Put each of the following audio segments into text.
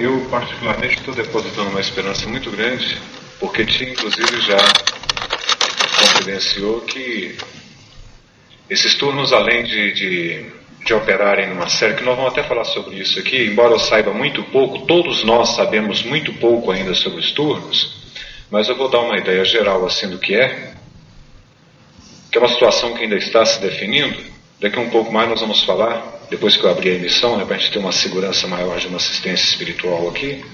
Eu particularmente estou depositando uma esperança muito grande, porque Ti, inclusive, já confidenciou que esses turnos, além de operarem numa série, que nós vamos até falar sobre isso aqui, embora eu saiba muito pouco, todos nós sabemos muito pouco ainda sobre os turnos, mas eu vou dar uma ideia geral assim do que é uma situação que ainda está se definindo. Daqui a um pouco mais nós vamos falar, depois que eu abrir a emissão, para a gente ter uma segurança maior de uma assistência espiritual aqui.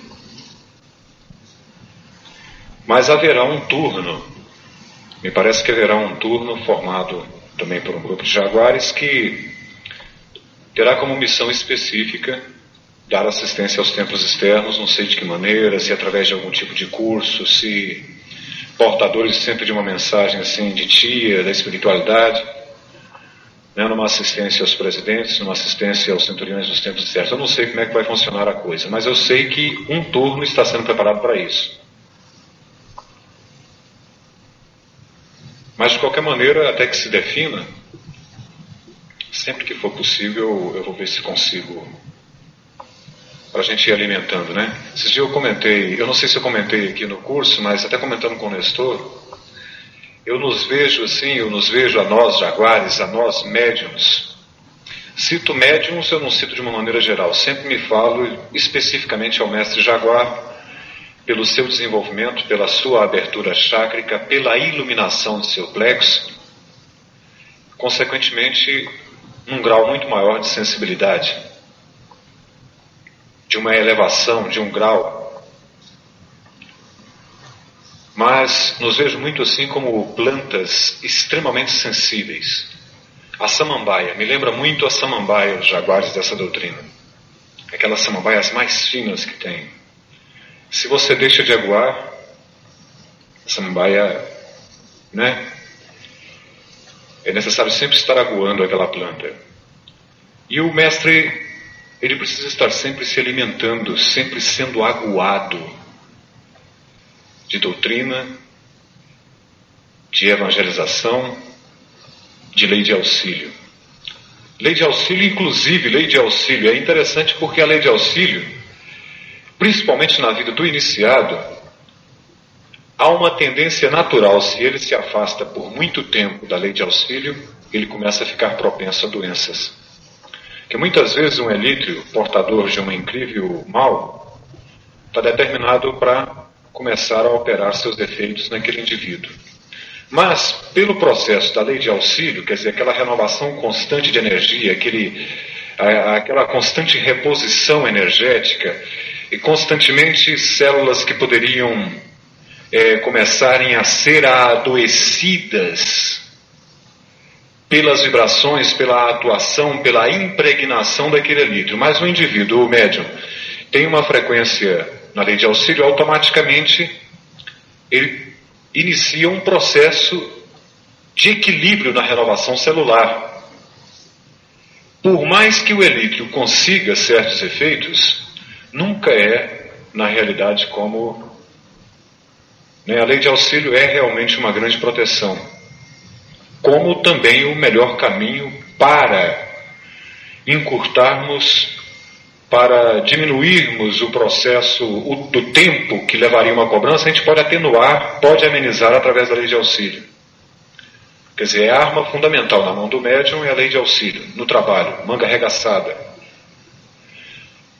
Mas haverá um turno, me parece que haverá um turno formado também por um grupo de jaguares que terá como missão específica dar assistência aos templos externos, não sei de que maneira, se através de algum tipo de curso, se portadores sempre de uma mensagem assim de tia, da espiritualidade, né, numa assistência aos presidentes, numa assistência aos centuriões dos templos externos. Eu não sei como é que vai funcionar a coisa, mas eu sei que um turno está sendo preparado para isso. Mas de qualquer maneira, até que se defina, sempre que for possível, eu vou ver se consigo, para a gente ir alimentando, né? Esses dias eu comentei, eu não sei se eu comentei aqui no curso, mas até comentando com o Nestor, eu nos vejo a nós jaguares, a nós médiums. Cito médiums, eu não cito de uma maneira geral, sempre me falo especificamente ao mestre jaguar, pelo seu desenvolvimento, pela sua abertura chácrica, pela iluminação de seu plexo, consequentemente, num grau muito maior de sensibilidade, de uma elevação, de um grau. Mas nos vejo muito assim como plantas extremamente sensíveis. A samambaia, me lembra muito a samambaia, os jaguares dessa doutrina. Aquelas samambaias mais finas que tem. Se você deixa de aguar, a samambaia, né? É necessário sempre estar aguando aquela planta. E o mestre, ele precisa estar sempre se alimentando, sempre sendo aguado de doutrina, de evangelização, de lei de auxílio. Lei de auxílio, inclusive, lei de auxílio. É interessante porque a lei de auxílio, principalmente na vida do iniciado, há uma tendência natural, se ele se afasta por muito tempo da lei de auxílio, ele começa a ficar propenso a doenças. Porque muitas vezes um elítrio, portador de um incrível mal, está determinado para começar a operar seus efeitos naquele indivíduo. Mas, pelo processo da lei de auxílio, quer dizer, aquela renovação constante de energia, aquela constante reposição energética, e constantemente células que poderiam começarem a ser adoecidas pelas vibrações, pela atuação, pela impregnação daquele elítrio. Mas o indivíduo, o médium, tem uma frequência na lei de auxílio, automaticamente ele inicia um processo de equilíbrio na renovação celular. Por mais que o elítrio consiga certos efeitos, nunca é, na realidade, como... A lei de auxílio é realmente uma grande proteção, como também o melhor caminho para encurtarmos, para diminuirmos o processo do tempo que levaria uma cobrança. A gente pode atenuar, pode amenizar através da lei de auxílio. Quer dizer, é a arma fundamental na mão do médium, é a lei de auxílio, no trabalho, manga arregaçada.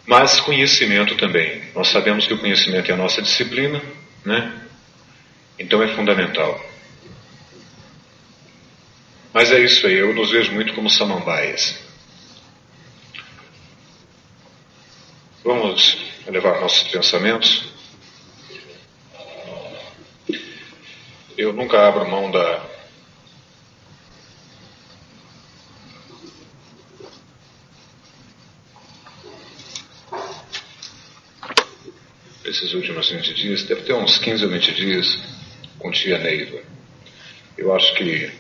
Mas conhecimento também. Nós sabemos que o conhecimento é a nossa disciplina, né? Então é fundamental. Mas é isso aí, eu nos vejo muito como samambaias. Vamos elevar nossos pensamentos. Eu nunca abro mão esses últimos 20 dias, deve ter uns 15 ou 20 dias, com tia Neiva. Eu acho que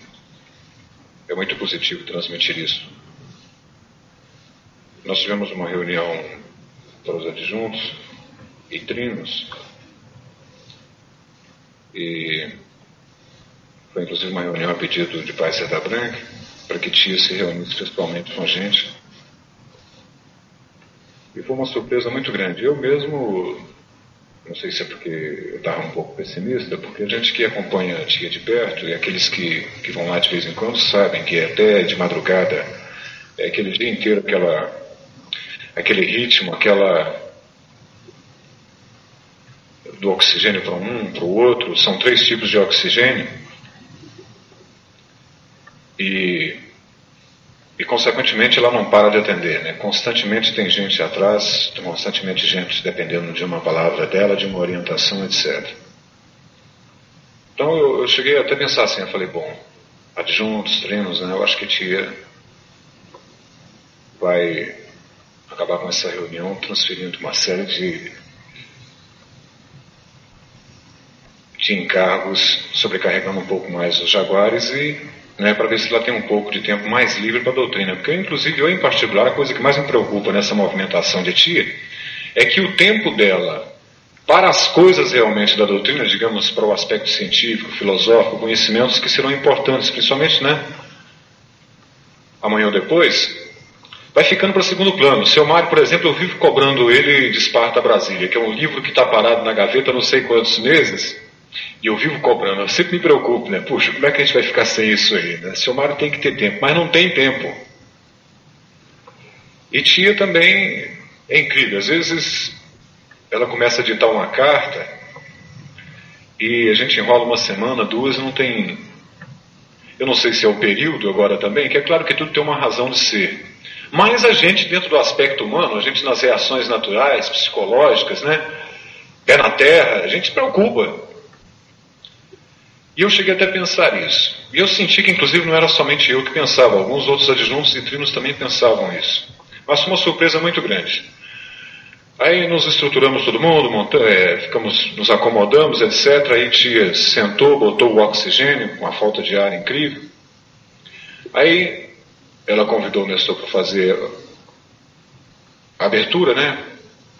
é muito positivo transmitir isso. Nós tivemos uma reunião para os adjuntos e trinos, e foi inclusive uma reunião a pedido de Pai Seda Branca, para que tia se reunisse pessoalmente com a gente. E foi uma surpresa muito grande. Eu mesmo, não sei se é porque eu estava um pouco pessimista, porque a gente que acompanha a tia de perto, e aqueles que vão lá de vez em quando, sabem que até de madrugada, é aquele dia inteiro, aquele ritmo, do oxigênio para um, para o outro, são 3 tipos de oxigênio, e consequentemente ela não para de atender, né? Constantemente tem gente atrás, constantemente gente dependendo de uma palavra dela, de uma orientação, etc. Então eu cheguei até a pensar assim, eu falei, bom, adjuntos, treinos, né? Eu acho que a tia vai acabar com essa reunião transferindo uma série de encargos, sobrecarregando um pouco mais os jaguares e, né, para ver se ela tem um pouco de tempo mais livre para a doutrina. Porque, inclusive, eu em particular, a coisa que mais me preocupa nessa movimentação de tia é que o tempo dela para as coisas realmente da doutrina, digamos, para o aspecto científico, filosófico, conhecimentos que serão importantes, principalmente, né, amanhã ou depois, vai ficando para segundo plano. O seu Mário, por exemplo, eu vivo cobrando ele de Esparta a Brasília, que é um livro que está parado na gaveta há não sei quantos meses, e eu vivo cobrando. Eu sempre me preocupo, né? Puxa, como é que a gente vai ficar sem isso aí, né? Seu Mário tem que ter tempo, mas não tem tempo. E tia também é incrível. Às vezes ela começa a ditar uma carta e a gente enrola uma semana, 2, não tem... Eu não sei se é o período agora também, que é claro que tudo tem uma razão de ser. Mas a gente, dentro do aspecto humano, a gente nas reações naturais, psicológicas, né? Pé na terra, a gente se preocupa. E eu cheguei até a pensar isso. E eu senti que, inclusive, não era somente eu que pensava. Alguns outros adjuntos e trinos também pensavam isso. Mas foi uma surpresa muito grande. Aí nos estruturamos todo mundo, nos acomodamos, etc. Aí tia sentou, botou o oxigênio, com a falta de ar incrível. Aí ela convidou o Nestor para fazer a abertura, né?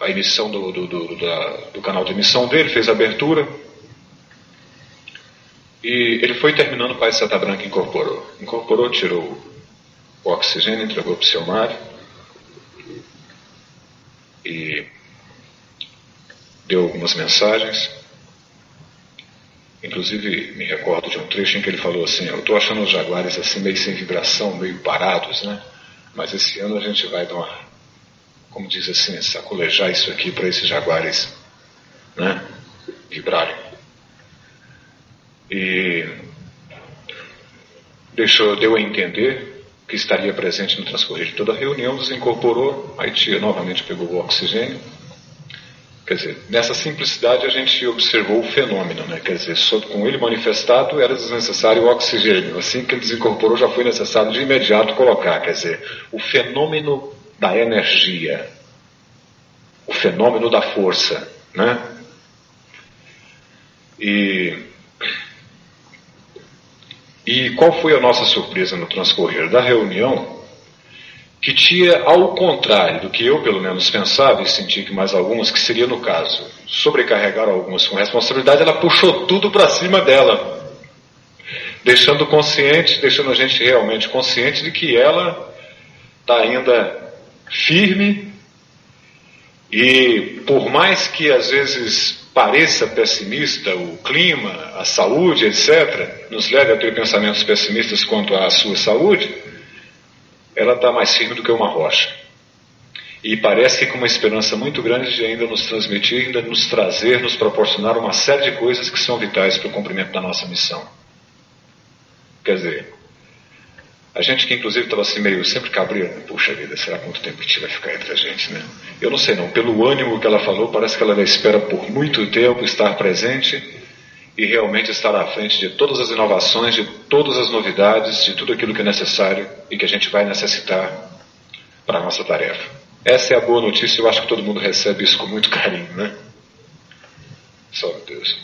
A emissão do canal de emissão dele, fez a abertura. E ele foi terminando, o pai de Santa Branca incorporou, tirou o oxigênio, entregou para o seu Mário e deu algumas mensagens. Inclusive me recordo de um trecho em que ele falou assim: eu estou achando os jaguares assim meio sem vibração, meio parados, né? Mas esse ano a gente vai dar uma, como diz assim, sacolejar isso aqui para esses jaguares, né, vibrarem. E deu a entender que estaria presente no transcorrer de toda a reunião, desincorporou, aí tia novamente pegou o oxigênio. Quer dizer, nessa simplicidade a gente observou o fenômeno, né? Quer dizer, com ele manifestado era desnecessário o oxigênio, assim que ele desincorporou já foi necessário de imediato colocar, quer dizer, o fenômeno da energia, o fenômeno da força, né? E qual foi a nossa surpresa no transcorrer da reunião? Que tia, ao contrário do que eu pelo menos pensava e senti que mais algumas, que seria no caso, sobrecarregar algumas com responsabilidade, ela puxou tudo para cima dela, deixando a gente realmente consciente de que ela está ainda firme e por mais que às vezes pareça pessimista o clima, a saúde, etc., nos leve a ter pensamentos pessimistas quanto à sua saúde, ela está mais firme do que uma rocha. E parece que com uma esperança muito grande de ainda nos transmitir, ainda nos trazer, nos proporcionar uma série de coisas que são vitais para o cumprimento da nossa missão. Quer dizer, a gente que inclusive estava assim meio sempre cabreiro, puxa vida, será quanto tempo a gente vai ficar entre a gente, né? Eu não sei não, pelo ânimo que ela falou, parece que ela espera por muito tempo estar presente e realmente estar à frente de todas as inovações, de todas as novidades, de tudo aquilo que é necessário e que a gente vai necessitar para a nossa tarefa. Essa é a boa notícia, eu acho que todo mundo recebe isso com muito carinho, né? Só Deus.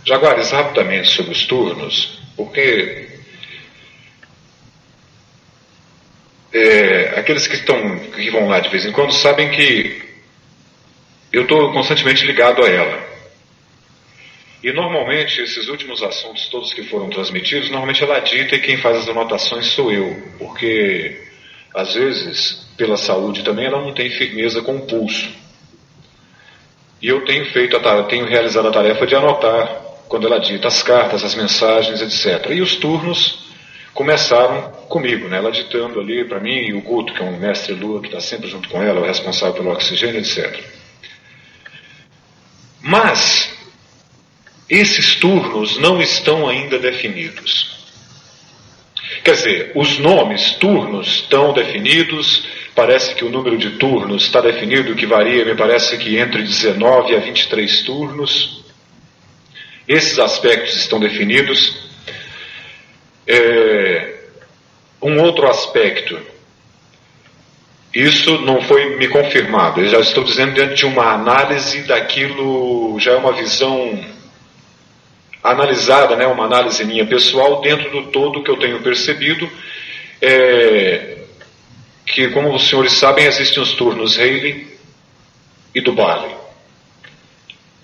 Jaguares, rapidamente sobre os turnos, porque aqueles que vão lá de vez em quando sabem que eu estou constantemente ligado a ela. E normalmente esses últimos assuntos todos que foram transmitidos, normalmente ela dita e quem faz as anotações sou eu, porque às vezes, pela saúde também, ela não tem firmeza com o pulso. E eu tenho realizado a tarefa de anotar, quando ela dita as cartas, as mensagens, etc. E os turnos começaram comigo, né? Ela ditando ali para mim, e o Guto, que é um mestre lua, que está sempre junto com ela, o responsável pelo oxigênio, etc. Mas esses turnos não estão ainda definidos. Quer dizer, os nomes turnos estão definidos, parece que o número de turnos está definido, que varia, me parece que entre 19 a 23 turnos. Esses aspectos estão definidos. Um outro aspecto, isso não foi me confirmado, eu já estou dizendo diante de uma análise daquilo, já é uma visão analisada, né, uma análise minha pessoal, dentro do todo que eu tenho percebido, que, como os senhores sabem, existem os turnos Rayleigh e do Barley,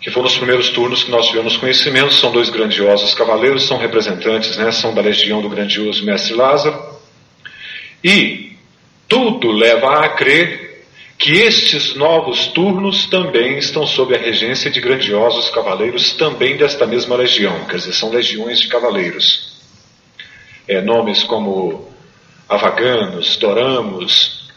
que foram os primeiros turnos que nós tivemos conhecimento. São dois grandiosos cavaleiros, são representantes, né, são da legião do grandioso Mestre Lázaro, e tudo leva a crer que estes novos turnos também estão sob a regência de grandiosos cavaleiros também desta mesma legião, quer dizer, são legiões de cavaleiros. Nomes como Avaganos, Doramos,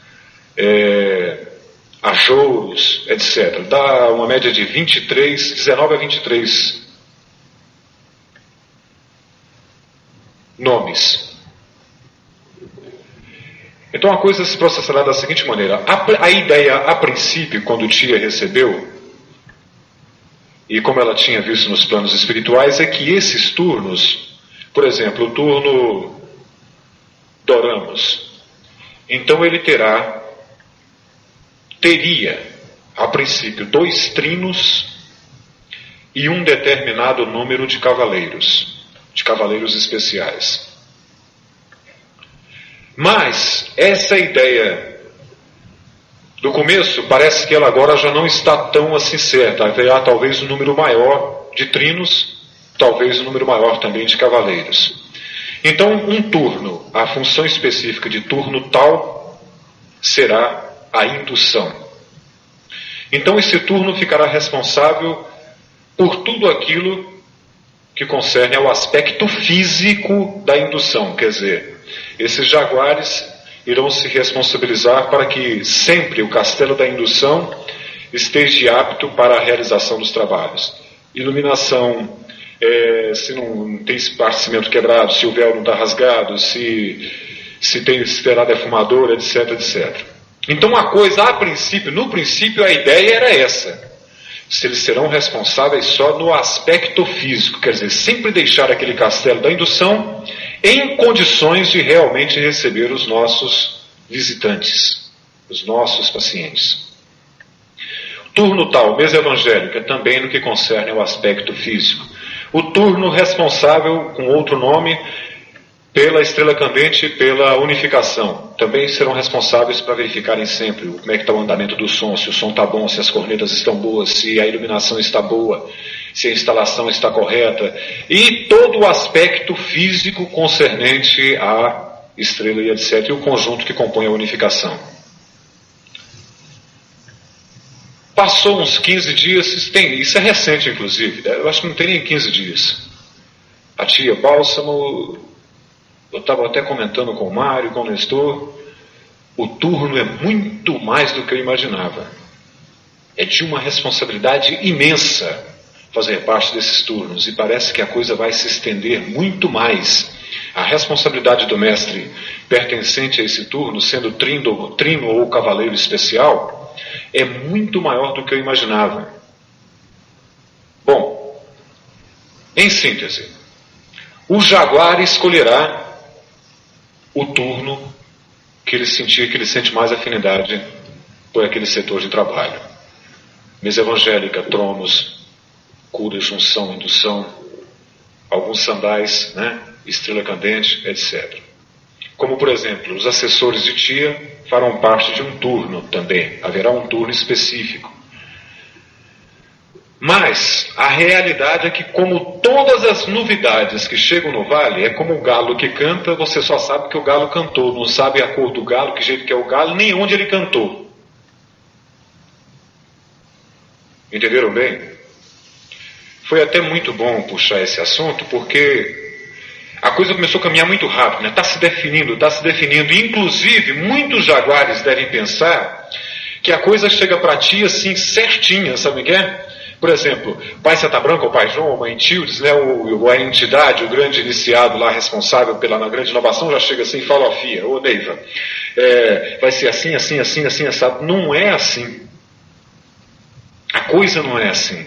Ajouros, etc. Dá uma média de 19 a 23 nomes. Então a coisa se processará da seguinte maneira. A ideia, a princípio, quando Tia recebeu, e como ela tinha visto nos planos espirituais, é que esses turnos, por exemplo, o turno Doramos, então ele teria, a princípio, 2 trinos e um determinado número de cavaleiros especiais. Mas essa ideia do começo, parece que ela agora já não está tão assim certa. Haverá talvez um número maior de trinos, talvez um número maior também de cavaleiros. Então, um turno, a função específica de turno tal, será a indução. Então, esse turno ficará responsável por tudo aquilo que concerne ao aspecto físico da indução. Quer dizer, esses jaguares irão se responsabilizar para que sempre o castelo da indução esteja apto para a realização dos trabalhos. Iluminação, se não tem esparcimento quebrado, se o véu não está rasgado, se terá defumador, etc, etc. Então a coisa, no princípio a ideia era essa. Se eles serão responsáveis só no aspecto físico, quer dizer, sempre deixar aquele castelo da indução em condições de realmente receber os nossos visitantes, os nossos pacientes. Turno tal, mesa evangélica, também no que concerne ao aspecto físico. O turno responsável, com outro nome, pela estrela candente e pela unificação. Também serão responsáveis para verificarem sempre como é que está o andamento do som, se o som está bom, se as cornetas estão boas, se a iluminação está boa, se a instalação está correta, e todo o aspecto físico concernente à estrela e etc., e o conjunto que compõe a unificação. Passou uns 15 dias, isso é recente inclusive, eu acho que não tem nem 15 dias. A tia Bálsamo, eu estava até comentando com o Mário, com o Nestor, o turno é muito mais do que eu imaginava. É de uma responsabilidade imensa fazer parte desses turnos, e parece que a coisa vai se estender muito mais. A responsabilidade do mestre pertencente a esse turno, sendo trino ou cavaleiro especial, é muito maior do que eu imaginava. Bom, em síntese, o jaguar escolherá o turno que ele sente mais afinidade por aquele setor de trabalho. Mesa evangélica, tronos, cura, junção, indução, alguns sandais, né? Estrela candente, etc. Como, por exemplo, os assessores de tia farão parte de um turno também. Haverá um turno específico. Mas a realidade é que, como todas as novidades que chegam no vale, é como o galo que canta, você só sabe que o galo cantou, não sabe a cor do galo, que jeito que é o galo, nem onde ele cantou. Entenderam bem? Foi até muito bom puxar esse assunto, porque a coisa começou a caminhar muito rápido, né? Está se definindo. Inclusive, muitos jaguares devem pensar que a coisa chega para ti assim, certinha, sabe o que é? Por exemplo, Pai Santa Branca, ou Pai João, ou Mãe Tildes, né, a entidade, o grande iniciado lá responsável pela grande inovação, já chega assim e fala, ó filha, ô Neiva, vai ser assim, assim, assim, assim, assado. Não é assim. A coisa não é assim.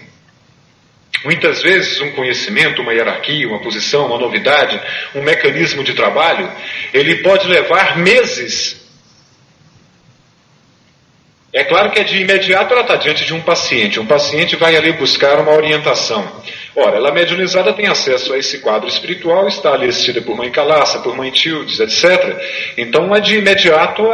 Muitas vezes um conhecimento, uma hierarquia, uma posição, uma novidade, um mecanismo de trabalho, ele pode levar meses. É claro que de imediato ela está diante de um paciente vai ali buscar uma orientação. Ora, ela mediunizada tem acesso a esse quadro espiritual, está ali assistida por Mãe Calaça, por Mãe Tildes, etc. Então é de imediato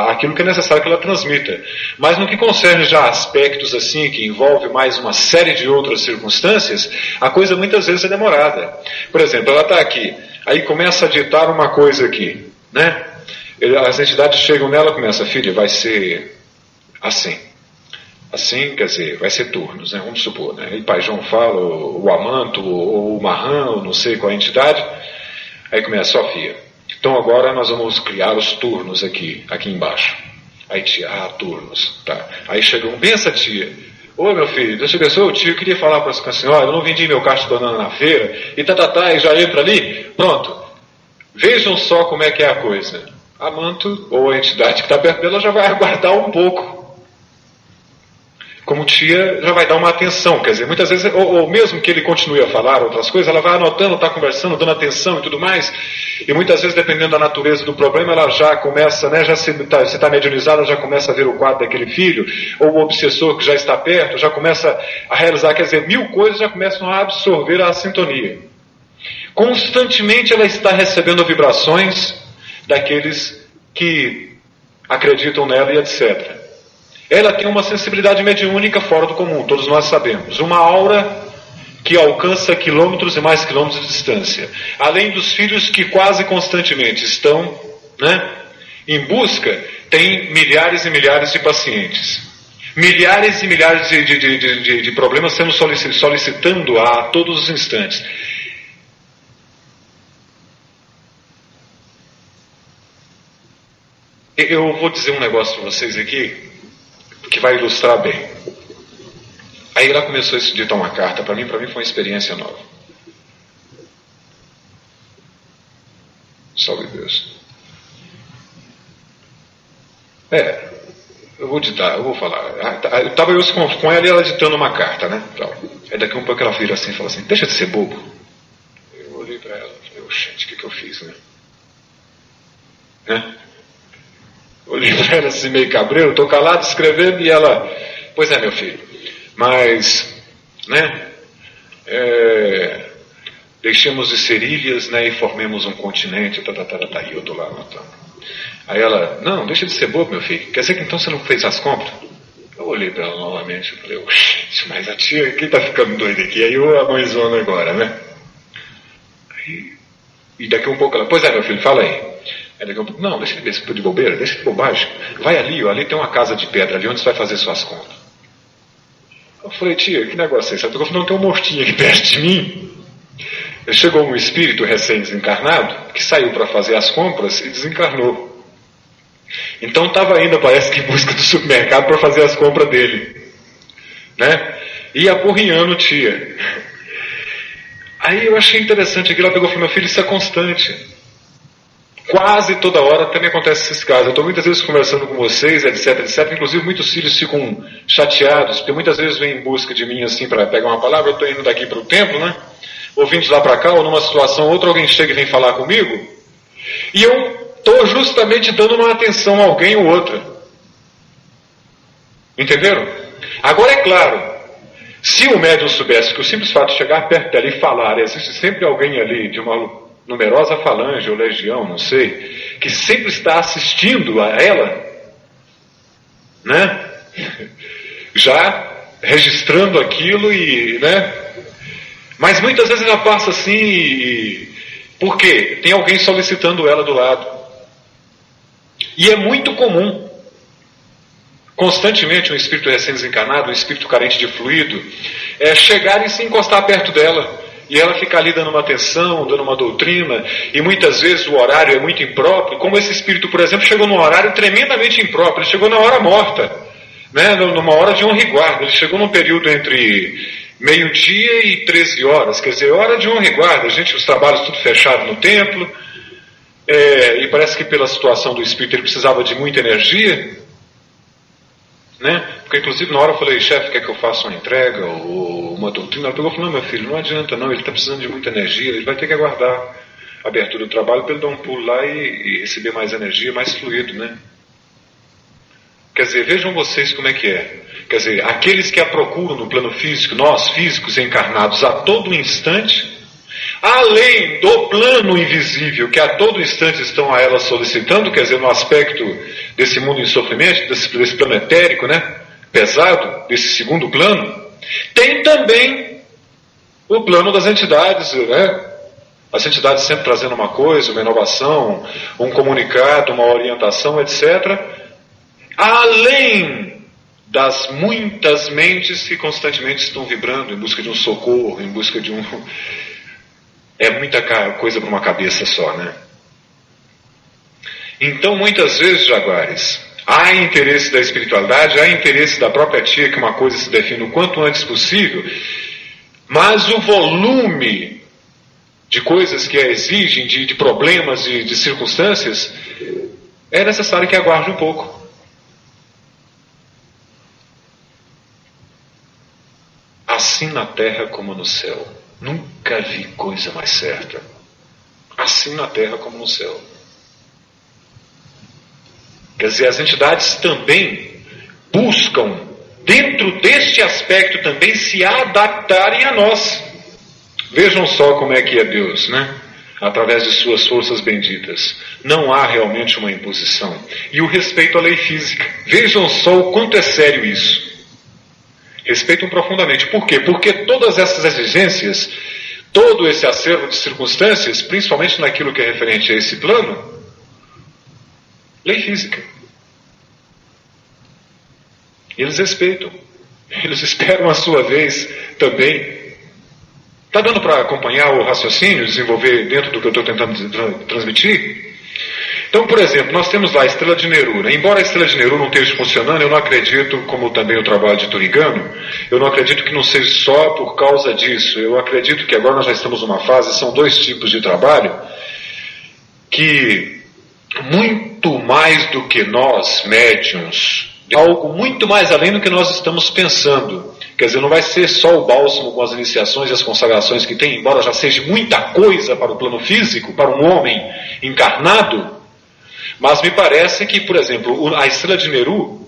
aquilo que é necessário que ela transmita. Mas no que concerne já aspectos assim, que envolve mais uma série de outras circunstâncias, a coisa muitas vezes é demorada. Por exemplo, ela está aqui, aí começa a ditar uma coisa aqui, né? As entidades chegam nela e começam, filha, vai ser assim. Assim, quer dizer, vai ser turnos, né? Vamos supor, né? Aí Pai João fala, o Amanto, ou o Marran, ou não sei qual a entidade. Aí começa, Sofia. Então agora nós vamos criar os turnos aqui embaixo. Aí tia, turnos, tá. Aí chega um, bença tia. Oi meu filho, Deus te abençoe, tio, eu queria falar para a senhora, eu não vendi meu cacho de banana na feira, e e já entra ali, pronto. Vejam só como é que é a coisa. Amanto, ou a entidade que está perto dela, já vai aguardar um pouco. Como tia, já vai dar uma atenção, quer dizer, muitas vezes, ou mesmo que ele continue a falar outras coisas, ela vai anotando, está conversando, dando atenção e tudo mais, e muitas vezes, dependendo da natureza do problema, ela já começa, né, se está mediunizada, já começa a ver o quadro daquele filho, ou o obsessor que já está perto, já começa a realizar, quer dizer, 1000 coisas já começam a absorver a sintonia. Constantemente ela está recebendo vibrações daqueles que acreditam nela e etc. Ela tem uma sensibilidade mediúnica fora do comum, todos nós sabemos. Uma aura que alcança quilômetros e mais quilômetros de distância. Além dos filhos que quase constantemente estão, né, em busca, tem milhares e milhares de pacientes. Milhares e milhares de problemas sendo solicitando a todos os instantes. Eu vou dizer um negócio para vocês aqui, que vai ilustrar bem. Aí ela começou a ditar uma carta para mim foi uma experiência nova. Salve Deus. Eu vou ditar, eu vou falar. Eu estava com ela e ela ditando uma carta, né? Aí daqui um pouco ela vira assim e fala assim, deixa de ser bobo. Eu olhei para ela e falei, gente, o que eu fiz, né? Olhei para ela assim meio cabreiro, estou calado escrevendo e ela, pois é meu filho, mas, né, deixemos de ser ilhas, né, e formemos um continente, e eu estou lá anotando. Aí ela, não, deixa de ser bobo meu filho, quer dizer que então você não fez as compras? Eu olhei para ela novamente e falei, gente, mas a tia, quem está ficando doido aqui? Aí eu a mãezona agora, né? E daqui um pouco ela, pois é meu filho, fala aí. Aí daqui um pouco, não, deixa de bobeira, deixa de bobagem. Vai ali, ali tem uma casa de pedra ali onde você vai fazer suas compras. Eu falei, tia, que negócio é esse? Ela falou, não, tem um mortinho aqui perto de mim. Chegou um espírito recém-desencarnado que saiu para fazer as compras e desencarnou. Então estava ainda, parece que em busca do supermercado para fazer as compras dele, né? E apurrinhando tia. Aí eu achei interessante aquilo, ela pegou e falou, meu filho, isso é constante. Quase toda hora também acontece esses casos. Eu estou muitas vezes conversando com vocês, etc, etc. Inclusive muitos filhos ficam chateados, porque muitas vezes vêm em busca de mim assim para pegar uma palavra. Eu estou indo daqui para o templo, né? Ou vindo de lá para cá, ou numa situação ou outra, alguém chega e vem falar comigo. E eu estou justamente dando uma atenção a alguém ou outra. Entenderam? Agora é claro, se o médium soubesse que o simples fato de chegar perto dela e falar, existe sempre alguém ali de uma numerosa falange ou legião, não sei, que sempre está assistindo a ela, né? Já registrando aquilo e, né? Mas muitas vezes ela passa assim por quê? Tem alguém solicitando ela do lado. E é muito comum, constantemente, um espírito recém-desencarnado, um espírito carente de fluido, chegar e se encostar perto dela. E ela fica ali dando uma atenção, dando uma doutrina, e muitas vezes o horário é muito impróprio, como esse espírito, por exemplo, chegou num horário tremendamente impróprio, ele chegou na hora morta, né, numa hora de honra e guarda, ele chegou num período entre meio-dia e 13 horas, quer dizer, hora de honra e guarda, os trabalhos tudo fechado no templo, e parece que pela situação do espírito ele precisava de muita energia, né? Porque inclusive na hora eu falei, chefe, quer que eu faça uma entrega ou uma doutrina? Ela pegou e falou, não, meu filho, não adianta não, ele está precisando de muita energia, ele vai ter que aguardar a abertura do trabalho para ele dar um pulo lá e receber mais energia, mais fluido, né? Quer dizer, vejam vocês como é que é. Quer dizer, aqueles que a procuram no plano físico, nós físicos encarnados a todo instante, além do plano invisível que a todo instante estão a ela solicitando, quer dizer, no aspecto desse mundo em sofrimento, desse plano etérico, né, pesado, desse segundo plano, tem também o plano das entidades, né, as entidades sempre trazendo uma coisa, uma inovação, um comunicado, uma orientação, etc., além das muitas mentes que constantemente estão vibrando em busca de um socorro, em busca de um... É muita coisa para uma cabeça só, né? Então, muitas vezes, Jaguares, há interesse da espiritualidade, há interesse da própria tia que uma coisa se defina o quanto antes possível, mas o volume de coisas que a exigem, de problemas, de circunstâncias, é necessário que aguarde um pouco. Assim na terra como no céu. Nunca vi coisa mais certa. Assim na terra como no céu. Quer dizer, as entidades também buscam, dentro deste aspecto também, se adaptarem a nós. Vejam só como é que é Deus, né? Através de suas forças benditas. Não há realmente uma imposição. E o respeito à lei física. Vejam só o quanto é sério isso. Respeitam profundamente. Por quê? Porque todas essas exigências, todo esse acervo de circunstâncias, principalmente naquilo que é referente a esse plano, lei física. Eles respeitam. Eles esperam a sua vez também. Está dando para acompanhar o raciocínio, desenvolver dentro do que eu estou tentando transmitir? Então, por exemplo, nós temos lá a estrela de Neru. Né? Embora a estrela de Neru não esteja funcionando, eu não acredito, como também o trabalho de Turigano, eu não acredito que não seja só por causa disso. Eu acredito que agora nós já estamos numa fase, são dois tipos de trabalho, que muito mais do que nós, médiuns, algo muito mais além do que nós estamos pensando. Quer dizer, não vai ser só o bálsamo com as iniciações e as consagrações que tem, embora já seja muita coisa para o plano físico, para um homem encarnado, mas me parece que, por exemplo, a estrela de Neru,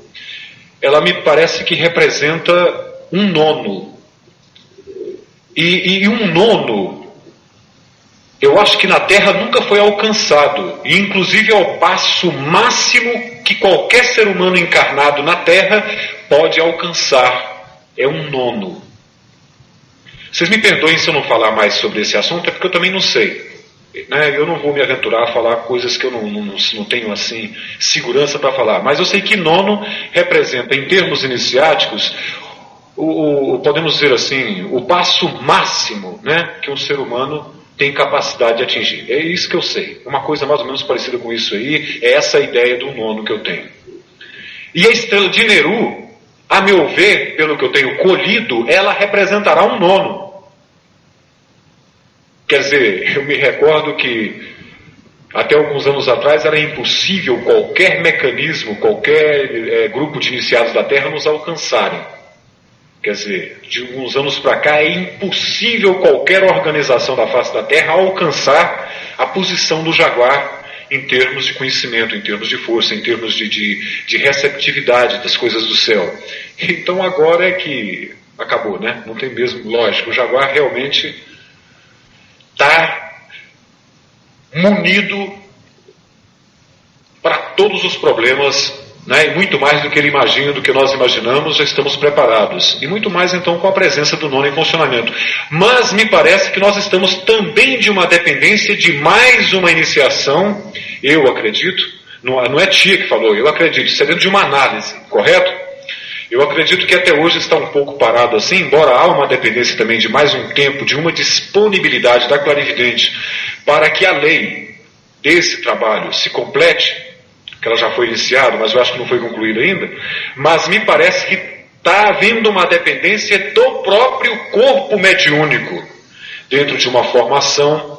ela me parece que representa um nono. E um nono, eu acho que na Terra nunca foi alcançado. E inclusive é o passo máximo que qualquer ser humano encarnado na Terra pode alcançar. É um nono. Vocês me perdoem se eu não falar mais sobre esse assunto, é porque eu também não sei. Né? Eu não vou me aventurar a falar coisas que eu não tenho assim segurança para falar. Mas eu sei que nono representa, em termos iniciáticos, podemos dizer assim, o passo máximo, né, que um ser humano tem capacidade de atingir. É isso que eu sei. Uma coisa mais ou menos parecida com isso aí, é essa ideia do nono que eu tenho. E a estrela de Neru, a meu ver, pelo que eu tenho colhido, ela representará um nono. Quer dizer, eu me recordo que até alguns anos atrás era impossível qualquer mecanismo, qualquer grupo de iniciados da Terra nos alcançarem. Quer dizer, de alguns anos para cá é impossível qualquer organização da face da Terra alcançar a posição do Jaguar em termos de conhecimento, em termos de força, em termos de receptividade das coisas do céu. Então agora é que acabou, né? Não tem mesmo, lógico, o Jaguar realmente está munido para todos os problemas né? E muito mais do que ele imagina, do que nós imaginamos, já estamos preparados. E muito mais então com a presença do nono em funcionamento. Mas me parece que nós estamos também de uma dependência de mais uma iniciação, eu acredito, não é tia que falou, eu acredito, isso é dentro de uma análise, correto? Eu acredito que até hoje está um pouco parado assim, embora há uma dependência também de mais um tempo, de uma disponibilidade da clarividente, para que a lei desse trabalho se complete, que ela já foi iniciada, mas eu acho que não foi concluída ainda, mas me parece que está havendo uma dependência do próprio corpo mediúnico, dentro de uma formação,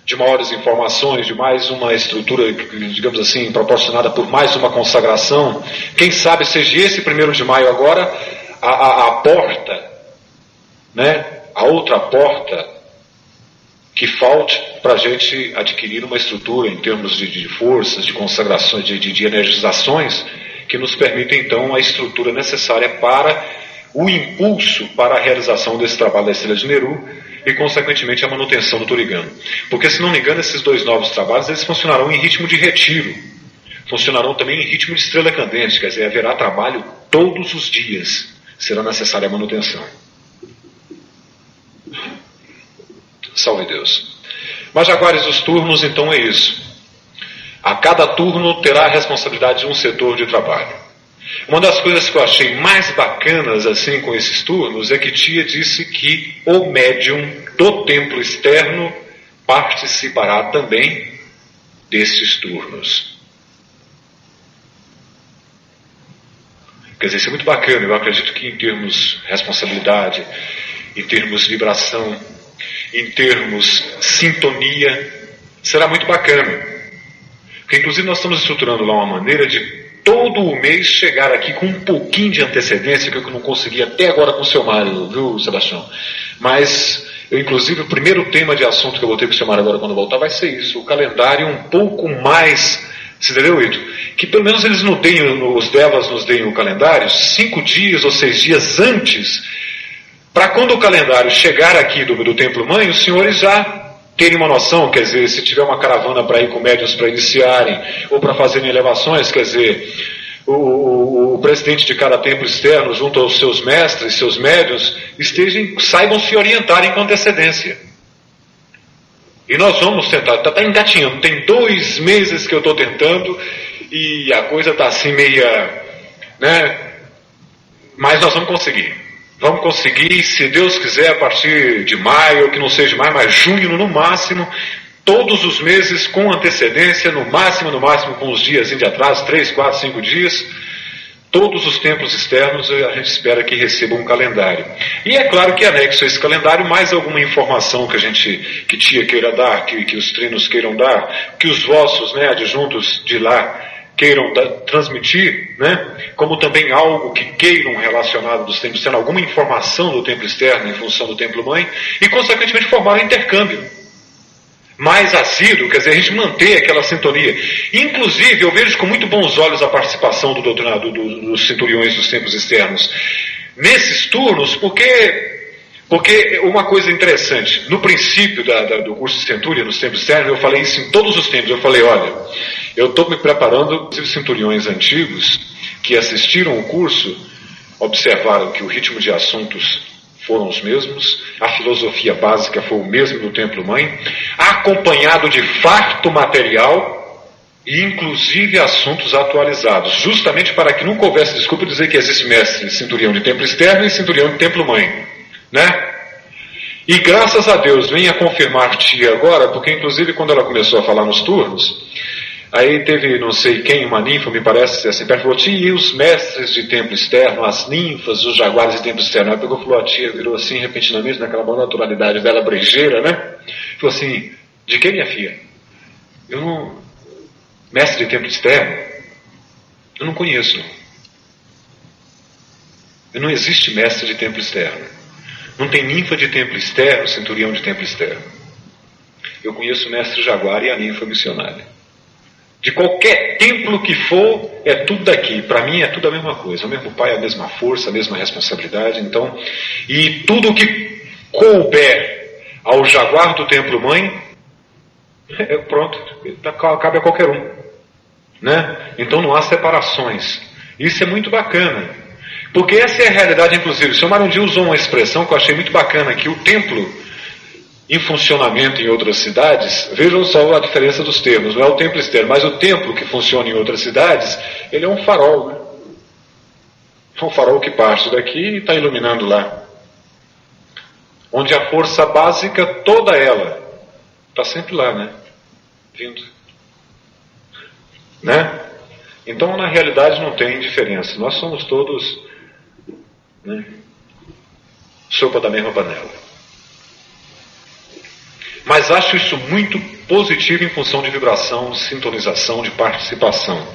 de maiores informações, de mais uma estrutura, digamos assim, proporcionada por mais uma consagração. Quem sabe seja esse 1º de maio agora a porta, né? A outra porta que falte para a gente adquirir uma estrutura em termos de forças, de consagrações, de energizações, que nos permitem então a estrutura necessária para o impulso para a realização desse trabalho da Estrela de Neru, e, consequentemente, a manutenção do Turigano. Porque, se não me engano, esses 2 novos trabalhos, eles funcionarão em ritmo de retiro. Funcionarão também em ritmo de estrela candente, quer dizer, haverá trabalho todos os dias. Será necessária a manutenção. Salve Deus. Mas, Jaguares dos turnos, então é isso. A cada turno terá a responsabilidade de um setor de trabalho. Uma das coisas que eu achei mais bacanas assim com esses turnos é que tia disse que o médium do templo externo participará também desses turnos. Quer dizer, isso é muito bacana. Eu acredito que em termos responsabilidade, em termos vibração, em termos sintonia, será muito bacana. Porque inclusive nós estamos estruturando lá uma maneira de todo o mês chegar aqui com um pouquinho de antecedência, que eu não consegui até agora com o seu Mário, viu, Sebastião? Mas, inclusive, o primeiro tema de assunto que eu vou ter com o seu Mário agora quando voltar vai ser isso, o calendário um pouco mais, você entendeu, Ito? Que pelo menos eles não deem, os Devas nos deem o calendário 5 dias ou 6 dias antes, para quando o calendário chegar aqui do Templo Mãe, os senhores já terem uma noção, quer dizer, se tiver uma caravana para ir com médiuns para iniciarem, ou para fazerem elevações, quer dizer, o presidente de cada templo externo, junto aos seus mestres, seus médiuns, saibam se orientarem com antecedência. E nós vamos tentar, está engatinhando, tem 2 meses que eu estou tentando, e a coisa está assim meia, né, mas nós vamos conseguir. Vamos conseguir, se Deus quiser, a partir de maio, que não seja mais, mas junho no máximo, todos os meses com antecedência, no máximo com uns dias de atraso, 3, 4, 5 dias, todos os templos externos a gente espera que recebam um calendário. E é claro que anexo a esse calendário mais alguma informação que tia queira dar, que os trinos queiram dar, que os vossos, né, adjuntos de lá queiram transmitir, né? Como também algo que queiram relacionado dos templos externos, alguma informação do templo externo em função do templo mãe, e consequentemente formar um intercâmbio mais assíduo, quer dizer, a gente manter aquela sintonia. Inclusive, eu vejo com muito bons olhos a participação do doutrinado dos centuriões dos templos externos nesses turnos, porque uma coisa interessante, no princípio do curso de Centúria, nos templos externos, eu falei isso em todos os tempos, eu falei, olha, eu estou me preparando, os centuriões antigos que assistiram o curso, observaram que o ritmo de assuntos foram os mesmos, a filosofia básica foi o mesmo do Templo Mãe, acompanhado de farto material e inclusive assuntos atualizados, justamente para que nunca houvesse desculpa dizer que existe mestre centurião de templo externo e centurião de Templo Mãe, né? E graças a Deus, venha confirmar tia agora, porque inclusive quando ela começou a falar nos turnos, aí teve não sei quem, uma ninfa, me parece assim, perto falou, tia, e os mestres de templo externo, as ninfas, os jaguares de templo externo? Ela pegou e falou, a tia virou assim repentinamente, naquela boa naturalidade dela brejeira, né? Falou assim, de quem, minha filha? Eu não... Mestre de templo externo? Eu não conheço, não. Não existe mestre de templo externo. Não tem ninfa de templo externo, centurião de templo externo. Eu conheço o mestre jaguar e a ninfa missionária. De qualquer templo que for, é tudo daqui. Para mim é tudo a mesma coisa. O mesmo pai, a mesma força, a mesma responsabilidade. Então, e tudo que couber ao jaguar do templo mãe, pronto, cabe a qualquer um. né? Então não há separações. Isso é muito bacana, porque essa é a realidade. Inclusive, o Sr. Marundi usou uma expressão que eu achei muito bacana, que o templo em funcionamento em outras cidades, vejam só a diferença dos termos, não é o templo externo, mas o templo que funciona em outras cidades, ele é um farol, né? É um farol que parte daqui e está iluminando lá, onde a força básica, toda ela, está sempre lá, né? Vindo, né? Então, na realidade, não tem diferença. Nós somos todos, né, sopa da mesma panela. Mas acho isso muito positivo em função de vibração, de sintonização, de participação.